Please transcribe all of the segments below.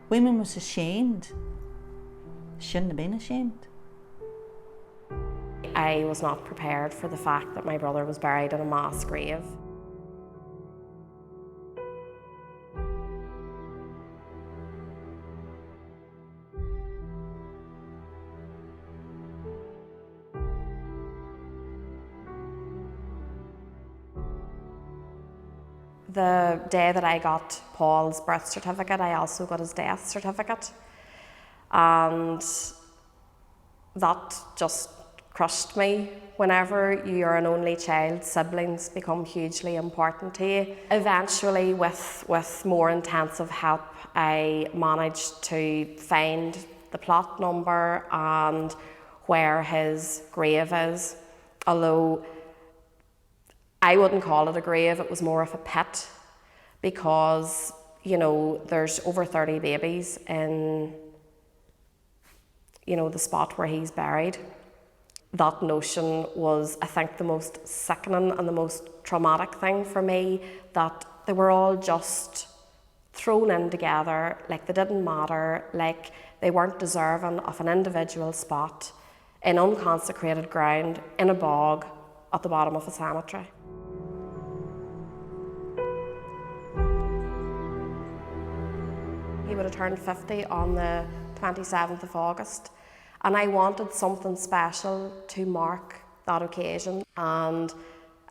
Women was ashamed. Shouldn't have been ashamed. I was not prepared for the fact that my brother was buried in a mass grave. The day that I got Paul's birth certificate, I also got his death certificate. And that just crushed me. Whenever you're an only child, siblings become hugely important to you. Eventually, with more intensive help, I managed to find the plot number and where his grave is. Although I wouldn't call it a grave, it was more of a pit, because, you know, there's over 30 babies in, you know, the spot where he's buried. That notion was, I think, the most sickening and the most traumatic thing for me, that they were all just thrown in together, like they didn't matter, like they weren't deserving of an individual spot in unconsecrated ground, in a bog, at the bottom of a cemetery. He would have turned 50 on the 27th of August, and I wanted something special to mark that occasion, and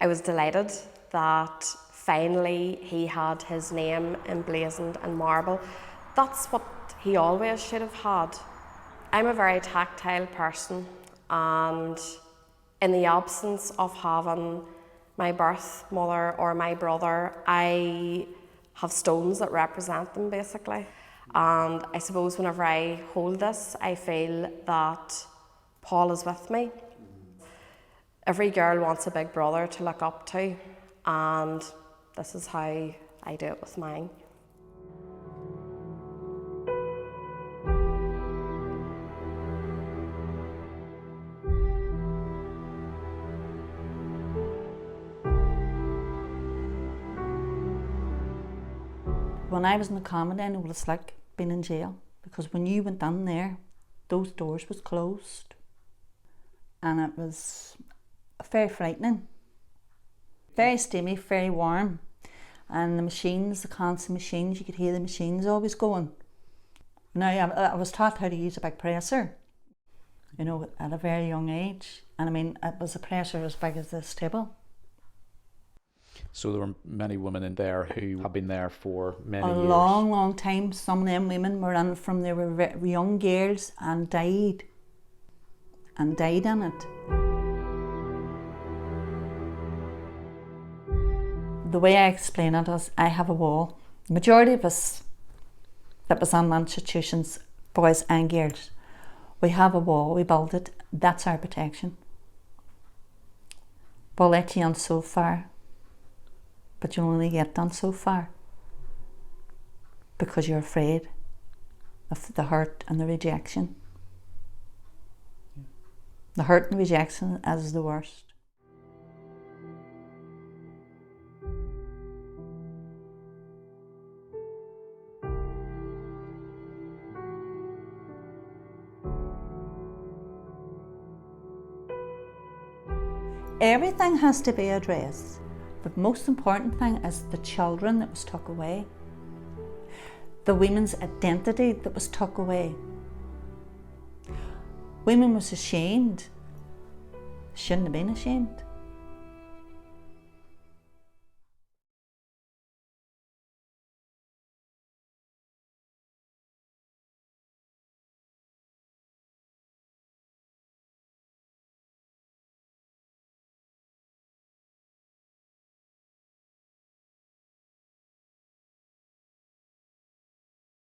I was delighted that finally he had his name emblazoned in marble. That's what he always should have had. I'm a very tactile person, and in the absence of having my birth mother or my brother, I have stones that represent them, basically. And I suppose whenever I hold this, I feel that Paul is with me. Every girl wants a big brother to look up to, and this is how I do it with mine. When I was in the comedy, I know what it's like being in jail, because when you went in there, those doors was closed, and it was very frightening, very steamy, very warm, and the machines, the constant machines, you could hear the machines always going. Now, I was taught how to use a big presser, you know, at a very young age, and I mean, it was a presser as big as this table. So there were many women in there who have been there for many years. A long, long time. Some of them women were in from they were young girls and died in it. The way I explain it is, I have a wall. The majority of us that was in institutions, boys and girls, we have a wall, we build it, that's our protection. We'll let you in so far, but you'll only get done so far, because you're afraid of the hurt and the rejection. The hurt and rejection is the worst. Everything has to be addressed. The most important thing is the children that was took away. The women's identity that was took away. Women was ashamed. Shouldn't have been ashamed.